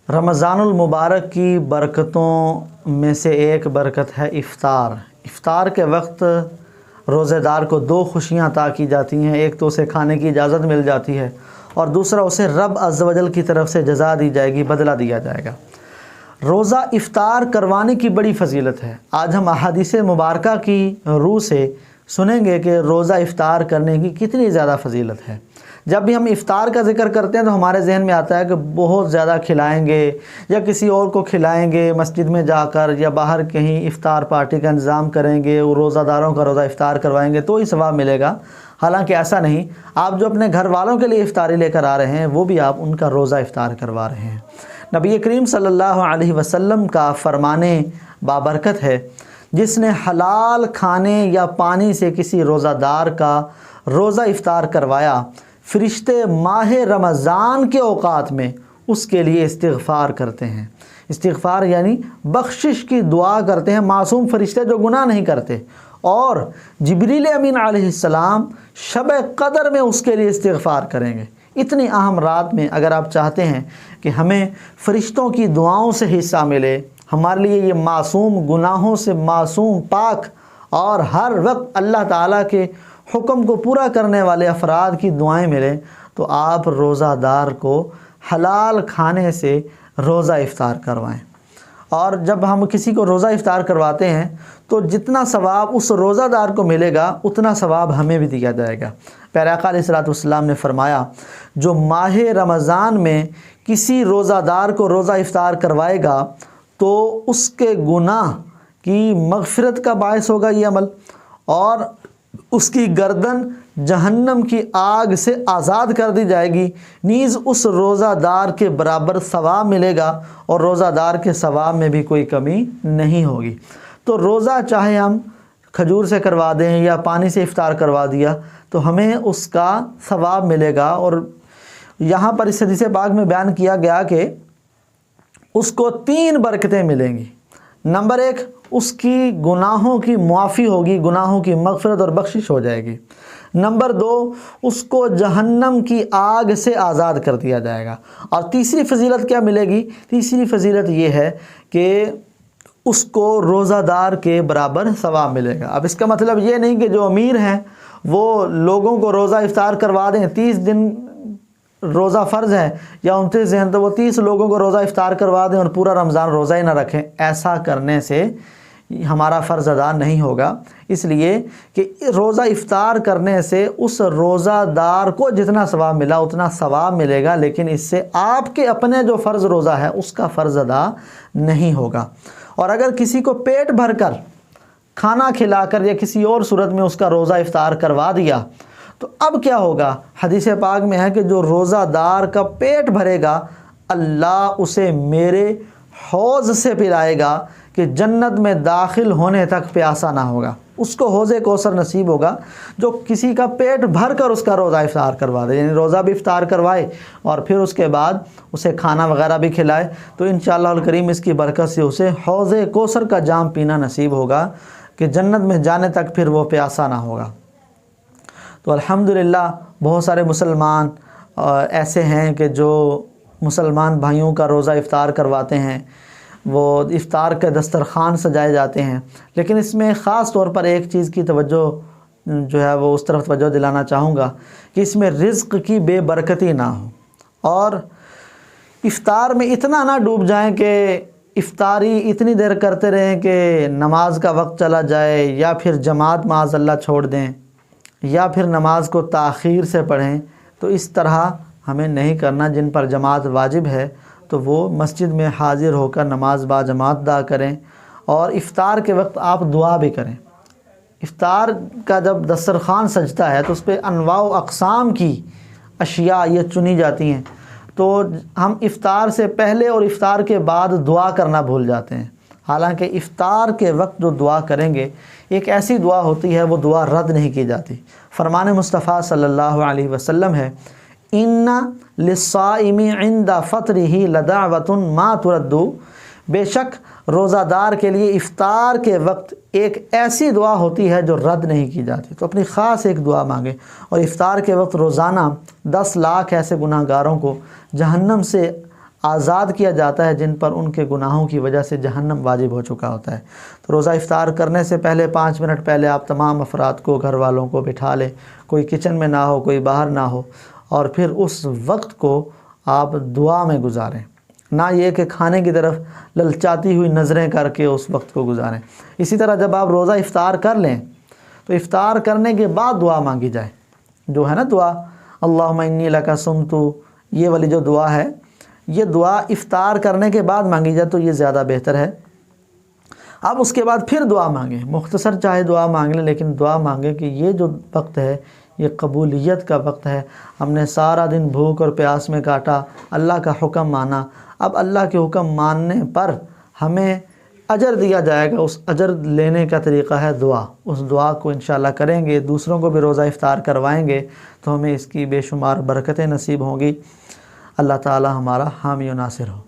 رمضان المبارک کی برکتوں میں سے ایک برکت ہے افطار۔ افطار کے وقت روزہ دار کو دو خوشیاں عطا کی جاتی ہیں، ایک تو اسے کھانے کی اجازت مل جاتی ہے اور دوسرا اسے رب عز و جل کی طرف سے جزا دی جائے گی، بدلہ دیا جائے گا۔ روزہ افطار کروانے کی بڑی فضیلت ہے۔ آج ہم احادیث مبارکہ کی روح سے سنیں گے کہ روزہ افطار کرنے کی کتنی زیادہ فضیلت ہے۔ جب بھی ہم افطار کا ذکر کرتے ہیں تو ہمارے ذہن میں آتا ہے کہ بہت زیادہ کھلائیں گے یا کسی اور کو کھلائیں گے، مسجد میں جا کر یا باہر کہیں افطار پارٹی کا انتظام کریں گے، روزہ داروں کا روزہ افطار کروائیں گے تو ہی ثواب ملے گا۔ حالانکہ ایسا نہیں، آپ جو اپنے گھر والوں کے لیے افطاری لے کر آ رہے ہیں وہ بھی آپ ان کا روزہ افطار کروا رہے ہیں۔ نبی کریم صلی اللہ علیہ وسلم کا فرمانے بابرکت ہے، جس نے حلال کھانے یا پانی سے کسی روزہ دار کا روزہ افطار کروایا، فرشتے ماہ رمضان کے اوقات میں اس کے لیے استغفار کرتے ہیں۔ استغفار یعنی بخشش کی دعا کرتے ہیں، معصوم فرشتے جو گناہ نہیں کرتے۔ اور جبریل امین علیہ السلام شب قدر میں اس کے لیے استغفار کریں گے۔ اتنی اہم رات میں اگر آپ چاہتے ہیں کہ ہمیں فرشتوں کی دعاؤں سے حصہ ملے، ہمارے لیے یہ معصوم، گناہوں سے معصوم، پاک اور ہر وقت اللہ تعالیٰ کے حکم کو پورا کرنے والے افراد کی دعائیں ملیں، تو آپ روزہ دار کو حلال کھانے سے روزہ افطار کروائیں۔ اور جب ہم کسی کو روزہ افطار کرواتے ہیں تو جتنا ثواب اس روزہ دار کو ملے گا اتنا ثواب ہمیں بھی دیا جائے گا۔ پیارے آقا علیہ الصلوۃ والسلام نے فرمایا، جو ماہ رمضان میں کسی روزہ دار کو روزہ افطار کروائے گا تو اس کے گناہ کی مغفرت کا باعث ہوگا یہ عمل، اور اس کی گردن جہنم کی آگ سے آزاد کر دی جائے گی، نیز اس روزہ دار کے برابر ثواب ملے گا اور روزہ دار کے ثواب میں بھی کوئی کمی نہیں ہوگی۔ تو روزہ چاہے ہم کھجور سے کروا دیں یا پانی سے افطار کروا دیا تو ہمیں اس کا ثواب ملے گا۔ اور یہاں پر اس حدیث پاک میں بیان کیا گیا کہ اس کو 3 برکتیں ملیں گی۔ نمبر 1، اس کی گناہوں کی معافی ہوگی، گناہوں کی مغفرت اور بخشش ہو جائے گی۔ نمبر 2، اس کو جہنم کی آگ سے آزاد کر دیا جائے گا۔ اور تیسری فضیلت کیا ملے گی؟ تیسری فضیلت یہ ہے کہ اس کو روزہ دار کے برابر ثواب ملے گا۔ اب اس کا مطلب یہ نہیں کہ جو امیر ہیں وہ لوگوں کو روزہ افطار کروا دیں، 30 دن روزہ فرض ہے یا 29 دن تو وہ 30 لوگوں کو روزہ افطار کروا دیں اور پورا رمضان روزہ ہی نہ رکھیں۔ ایسا کرنے سے ہمارا فرض ادا نہیں ہوگا، اس لیے کہ روزہ افطار کرنے سے اس روزہ دار کو جتنا ثواب ملا اتنا ثواب ملے گا، لیکن اس سے آپ کے اپنے جو فرض روزہ ہے اس کا فرض ادا نہیں ہوگا۔ اور اگر کسی کو پیٹ بھر کر کھانا کھلا کر یا کسی اور صورت میں اس کا روزہ افطار کروا دیا تو اب کیا ہوگا؟ حدیث پاک میں ہے کہ جو روزہ دار کا پیٹ بھرے گا اللہ اسے میرے حوض سے پلائے گا کہ جنت میں داخل ہونے تک پیاسا نہ ہوگا۔ اس کو حوض کوثر نصیب ہوگا جو کسی کا پیٹ بھر کر اس کا روزہ افطار کروا دے، یعنی روزہ بھی افطار کروائے اور پھر اس کے بعد اسے کھانا وغیرہ بھی کھلائے، تو انشاءاللہ الکریم اس کی برکت سے اسے حوض کوثر کا جام پینا نصیب ہوگا کہ جنت میں جانے تک پھر وہ پیاسا نہ ہوگا۔ تو الحمدللہ بہت سارے مسلمان ایسے ہیں کہ جو مسلمان بھائیوں کا روزہ افطار کرواتے ہیں، وہ افطار کے دسترخوان سجائے جاتے ہیں، لیکن اس میں خاص طور پر ایک چیز کی توجہ جو ہے وہ اس طرف توجہ دلانا چاہوں گا کہ اس میں رزق کی بے برکتی نہ ہو، اور افطار میں اتنا نہ ڈوب جائیں کہ افطاری اتنی دیر کرتے رہیں کہ نماز کا وقت چلا جائے، یا پھر جماعت معاذ اللہ چھوڑ دیں، یا پھر نماز کو تاخیر سے پڑھیں۔ تو اس طرح ہمیں نہیں کرنا۔ جن پر جماعت واجب ہے تو وہ مسجد میں حاضر ہو کر نماز با جماعت ادا کریں، اور افطار کے وقت آپ دعا بھی کریں۔ افطار کا جب دسترخوان سجتا ہے تو اس پہ انواع و اقسام کی اشیاء یہ چنی جاتی ہیں، تو ہم افطار سے پہلے اور افطار کے بعد دعا کرنا بھول جاتے ہیں۔ حالانکہ افطار کے وقت جو دعا کریں گے ایک ایسی دعا ہوتی ہے، وہ دعا رد نہیں کی جاتی۔ فرمان مصطفیٰ صلی اللہ علیہ وسلم ہے، ان للصائم عند فطرہ لدعوۃ ما ترد، بے شک روزہ دار کے لیے افطار کے وقت ایک ایسی دعا ہوتی ہے جو رد نہیں کی جاتی۔ تو اپنی خاص ایک دعا مانگیں، اور افطار کے وقت روزانہ 10 لاکھ ایسے گناہ گاروں کو جہنم سے آزاد کیا جاتا ہے جن پر ان کے گناہوں کی وجہ سے جہنم واجب ہو چکا ہوتا ہے۔ تو روزہ افطار کرنے سے پہلے 5 منٹ پہلے آپ تمام افراد کو، گھر والوں کو بٹھا لیں، کوئی کچن میں نہ ہو، کوئی باہر نہ ہو، اور پھر اس وقت کو آپ دعا میں گزاریں، نہ یہ کہ کھانے کی طرف للچاتی ہوئی نظریں کر کے اس وقت کو گزاریں۔ اسی طرح جب آپ روزہ افطار کر لیں تو افطار کرنے کے بعد دعا مانگی جائے، جو ہے نا دعا اللہم انی لک صمت، یہ والی جو دعا ہے، یہ دعا افطار کرنے کے بعد مانگی جائے تو یہ زیادہ بہتر ہے۔ اب اس کے بعد پھر دعا مانگیں، مختصر چاہے دعا مانگ لیں، لیکن دعا مانگیں کہ یہ جو وقت ہے یہ قبولیت کا وقت ہے، ہم نے سارا دن بھوک اور پیاس میں کاٹا، اللہ کا حکم مانا، اب اللہ کے حکم ماننے پر ہمیں اجر دیا جائے گا، اس اجر لینے کا طریقہ ہے دعا۔ اس دعا کو انشاءاللہ کریں گے، دوسروں کو بھی روزہ افطار کروائیں گے تو ہمیں اس کی بے شمار برکتیں نصیب ہوں گی۔ اللہ تعالی ہمارا حامی و ناصر ہو۔